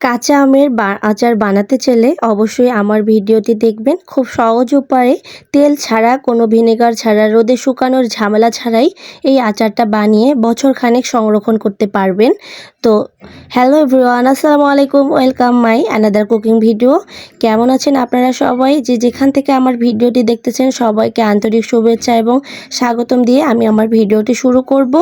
কাঁচা আমের আচার বানাতে চাইলে অবশ্যই আমার ভিডিওটি দেখবেন। খুব সহজ উপায়ে তেল ছাড়া, কোনো ভিনেগার ছাড়া, রোদে শুকানোর ঝামেলা ছাড়াই এই আচারটা বানিয়ে বছরখানেক সংরক্ষণ করতে পারবেন। তো হ্যালো এভরিওয়ান, আসসালামু আলাইকুম, welcome my another cooking video. কেমন আছেন আপনারা সবাই? যেখান থেকে আমার ভিডিওটি দেখতেছেন সবাইকে আন্তরিক শুভেচ্ছা এবং স্বাগতম দিয়ে আমি আমার ভিডিওটি শুরু করব।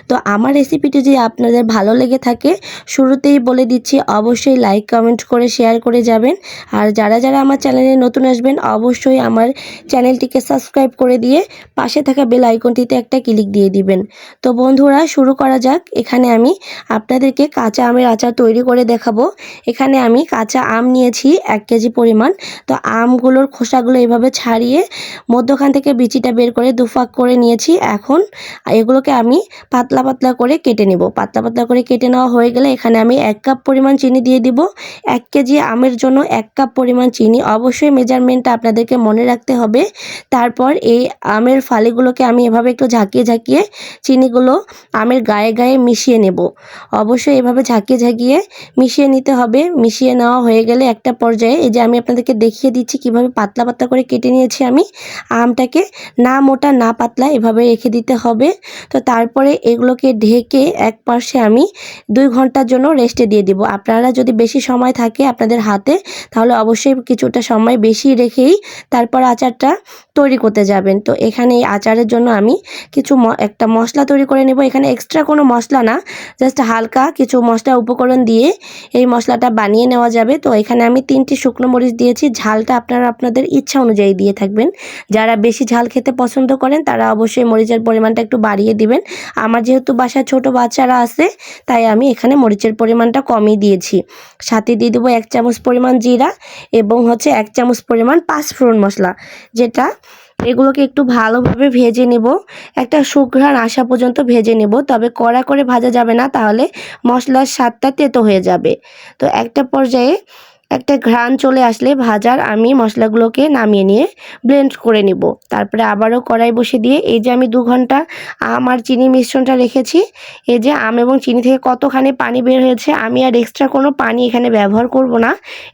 তো আমার রেসিপিটি যদি আপনাদের ভালো লেগে থাকে, শুরুতেই বলে দিচ্ছি অবশ্যই লাইক কমেন্ট করে শেয়ার করে যাবেন। আর যারা যারা আমার চ্যানেলে নতুন আসবেন অবশ্যই আমার চ্যানেলটিকে সাবস্ক্রাইব করে দিয়ে পাশে থাকা বেল আইকনটিতে একটা ক্লিক দিয়ে দিবেন। তো বন্ধুরা, শুরু করা যাক। এখানে আমি আপনাদেরকে কাঁচা আমের আচার তৈরি করে দেখাবো। এখানে আমি কাঁচা আম নিয়েছি 1 কেজি পরিমাণ। তো আমগুলোর খোসাগুলো এভাবে ছাড়িয়ে মধ্যখান থেকে বিচিটা বের করে দুফাক করে নিয়েছি। এখন এগুলোকে আমি পাতলা পাতলা করে কেটে নেব। পাতলা পাতলা করে কেটে নেওয়া হয়ে গেলে এখানে আমি 1 কাপ পরিমাণ চিনি দিয়ে দিব। 1 কেজি আমের জন্য 1 কাপ পরিমাণ চিনি, অবশ্যই মেজারমেন্টটা আপনাদেরকে মনে রাখতে হবে। তারপর এই আমের ফালিগুলোকে আমি এভাবে একটু ঝাঁকিয়ে ঝাঁকিয়ে চিনিগুলো আমের গায়ে গায়ে মিশিয়ে নেব। অবশ্যই এভাবে ঝাঁকিয়ে ঝাঁকিয়ে মিশিয়ে নিতে হবে। মিশিয়ে নেওয়া হয়ে গেলে একটা পর্যায়ে এই যে আমি আপনাদেরকে দেখিয়ে দিচ্ছি কিভাবে পাতলা পাতলা করে কেটে নিয়েছি আমি আমটাকে। না মোটা না পাতলা, এভাবে রেখে দিতে হবে। তো তারপরে এগুলোকে ঢেকে এক পাশে আমি 2 ঘন্টার জন্য রেস্টে দিয়ে দিব। আপনারা যদি বেশি সময় থাকে আপনাদের হাতে, তাহলে অবশ্যই কিছুটা সময় বেশি রেখেই তারপর আচারটা তৈরি করতে যাবেন। তো এখানে এই আচারের জন্য আমি কিছু একটা মশলা তৈরি করে নেব। এখানে এক্সট্রা কোনো মশলা না, জাস্ট হালকা কিছু মশলা উপকরণ দিয়ে এই মশলাটা বানিয়ে নেওয়া যাবে। তো এখানে আমি 3টি শুকনো মরিচ দিয়েছি। ঝালটা আপনারা আপনাদের ইচ্ছা অনুযায়ী দিয়ে থাকবেন। যারা বেশি ঝাল খেতে পছন্দ করেন তারা অবশ্যই মরিচের পরিমাণটা একটু বাড়িয়ে দিবেন। আমার যেহেতু বাসায় ছোট বাচ্চারা আছে, তাই আমি এখানে মরিচের পরিমাণটা কমই দিয়েছি। সাথে দিয়ে দেবো 1 চামচ পরিমাণ জিরা এবং 1 চামচ পরিমাণ পাঁচফোড়ন মশলা, যেটা এগুলোকে একটু ভালোভাবে ভেজে নেব। একটা সুঘ্রাণ আসা পর্যন্ত ভেজে নেব, তবে কড়া করে ভাজা যাবে না, তাহলে মশলার স্বাদটা তেতো হয়ে যাবে। তো একটা পর্যায়ে একটা ঘ্রাণ চলে আসলে ভাজার আমি মশলাগুলোকে নামিয়ে নিয়ে ব্লেন্ড করে নিব। তারপরে আবারও কড়াই বসে দিয়ে এই যে আমি 2 ঘন্টা আম আর চিনি মিশ্রণটা রেখেছি, এই যে আম এবং চিনি থেকে কতখানি পানি বের হয়েছে, আমি আর এক্সট্রা কোনো পানি এখানে ব্যবহার করব না।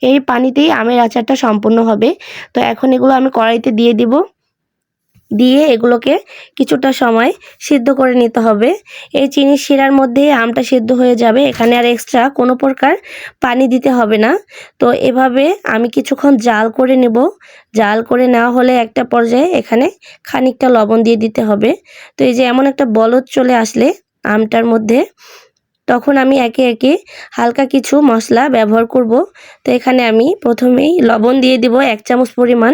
এই পানিতেই আমের আচারটা সম্পূর্ণ হবে। তো এখন এগুলো আমি কড়াইতে দিয়ে দিব। দিয়ে এগুলোকে কিছুটা সময় সিদ্ধ করে নিতে হবে। এই চিনির শিরার মধ্যেই আমটা সিদ্ধ হয়ে যাবে, এখানে আর এক্সট্রা কোনো প্রকার পানি দিতে হবে না। তো এভাবে আমি কিছুক্ষণ জাল করে নেব। জাল করে নেওয়া হলে একটা পর্যায়ে এখানে খানিকটা লবণ দিয়ে দিতে হবে। তো এই যে এমন একটা বলক চলে আসলে আমটার মধ্যে, তখন আমি একে একে হালকা কিছু মশলা ব্যবহার করব। তো এখানে আমি প্রথমেই লবণ দিয়ে দিব 1 চামচ পরিমাণ।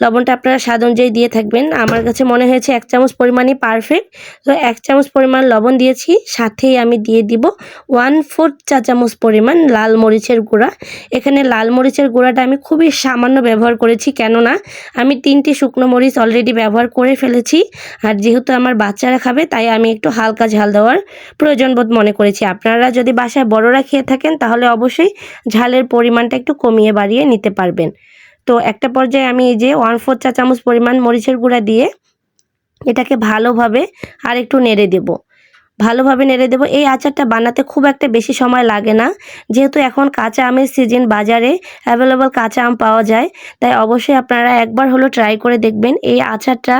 লবণটা আপনারা স্বাদ অনুযায়ী দিয়ে থাকবেন। আমার কাছে মনে হয়েছে 1 চামচ পরিমাণই পারফেক্ট। তো 1 চামচ পরিমাণ লবণ দিয়েছি, সাথেই আমি দিয়ে দিব 1/4 চা চামচ পরিমাণ লাল মরিচের গুঁড়া। এখানে লাল মরিচের গুঁড়াটা আমি খুবই সামান্য ব্যবহার করেছি, কেননা আমি 3টি শুকনো মরিচ অলরেডি ব্যবহার করে ফেলেছি। আর যেহেতু আমার বাচ্চারা খাবে, তাই আমি একটু হালকা ঝাল দেওয়ার প্রয়োজন বোধ মনে করেছি। আপনারা যদি বাসায় বড়রা খেয়ে থাকেন তাহলে অবশ্যই ঝালের পরিমাণটা একটু কমিয়ে বাড়িয়ে নিতে পারবেন। তো একটা পর্যায়ে আমি এই যে 1/4 চা চামচ পরিমাণ মরিচের গুঁড়া দিয়ে এটাকে ভালোভাবে আর একটু নেড়ে দেব। ভালোভাবে নেড়ে দেব। এই আচারটা বানাতে খুব একটা বেশি সময় লাগে না, যেহেতু এখন কাঁচা আমের সিজন, বাজারে অ্যাভেলেবল কাঁচা আম পাওয়া যায়। তাই অবশ্যই আপনারা একবার হলো ট্রাই করে দেখবেন। এই আচারটা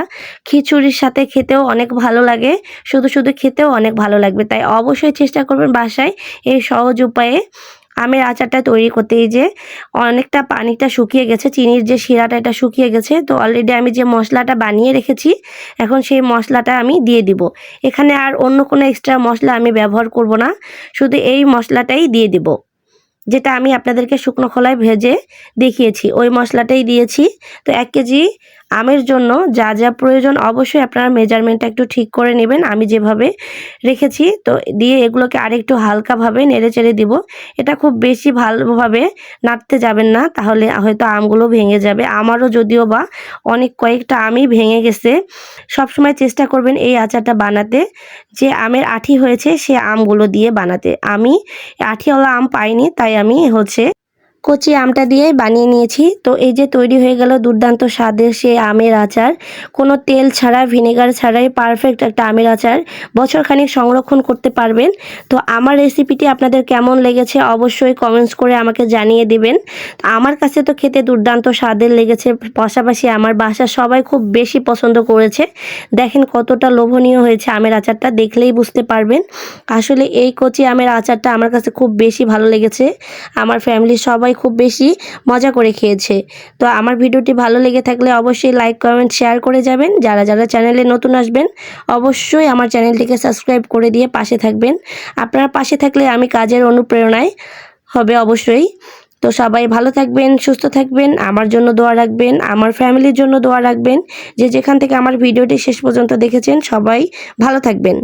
খিচুড়ির সাথে খেতেও অনেক ভালো লাগে, শুধু শুধু খেতেও অনেক ভালো লাগবে। তাই অবশ্যই চেষ্টা করবেন বাসায় এই সহজ উপায়ে আমের আচারটা তৈরি করতে। এই যে অনেকটা পানিটা শুকিয়ে গেছে, চিনির যে শিরাটা এটা শুকিয়ে গেছে। তো অলরেডি আমি যে মশলাটা বানিয়ে রেখেছি, এখন সেই মশলাটা আমি দিয়ে দিব। এখানে আর অন্য কোনো এক্সট্রা মশলা আমি ব্যবহার করব না, শুধু এই মশলাটাই দিয়ে দিব, যেটা আমি আপনাদেরকে শুকনো খোলায় ভেজে দেখিয়েছি, ওই মশলাটাই দিয়েছি। তো 1 কেজি আমের জন্য যা যা প্রয়োজন অবশ্যই আপনারা মেজারমেন্টটা একটু ঠিক করে নেবেন, আমি যেভাবে রেখেছি। তো দিয়ে এগুলোকে আরেকটু হালকাভাবে নেড়ে চেড়ে দিব। এটা খুব বেশি ভালোভাবে নাড়তে যাবেন না, তাহলে হয়তো আমগুলো ভেঙে যাবে। আমারও যদিও বা অনেক কয়েকটা আমই ভেঙে গেছে। সবসময় চেষ্টা করবেন এই আচারটা বানাতে যে আমের আঁটি হয়েছে সে আমগুলো দিয়ে বানাতে। আমি আঁঠিওয়ালা আম পাইনি, তাই আমি কচি আমটা দিয়ে বানিয়ে নিয়েছি। তো এই যে তৈরি হয়ে গেল দুর্দান্ত স্বাদের সেই আমের আচার, কোনো তেল ছাড়া ভিনেগার ছাড়াই পারফেক্ট একটা আমের আচার বছরখানেক সংরক্ষণ করতে পারবেন। তো আমার রেসিপিটি আপনাদের কেমন লেগেছে অবশ্যই কমেন্টস করে আমাকে জানিয়ে দিবেন। আমার কাছে তো খেতে দুর্দান্ত স্বাদের লেগেছে, পাশাপাশি আমার বাসার সবাই খুব বেশি পছন্দ করেছে। দেখেন কতটা লোভনীয় হয়েছে আমের আচারটা, দেখলেই বুঝতে পারবেন। আসলে এই কচি আমের আচারটা আমার কাছে খুব বেশি ভালো লেগেছে, আমার ফ্যামিলির সবাই খুব বেশি মজা করে খেয়েছে। তো আমার ভিডিওটি ভালো লেগে থাকলে অবশ্যই লাইক কমেন্ট শেয়ার করে যাবেন। যারা যারা চ্যানেলে নতুন আসবেন অবশ্যই আমার চ্যানেলটিকে সাবস্ক্রাইব করে দিয়ে পাশে থাকবেন। আপনারা পাশে থাকলে আমি কাজের অনুপ্রেরণায় হবে অবশ্যই। তো সবাই ভালো থাকবেন, সুস্থ থাকবেন, আমার জন্য দোয়া রাখবেন, আমার ফ্যামিলির জন্য দোয়া রাখবেন। যে যেখান থেকে আমার ভিডিওটি শেষ পর্যন্ত দেখেছেন সবাই ভালো থাকবেন।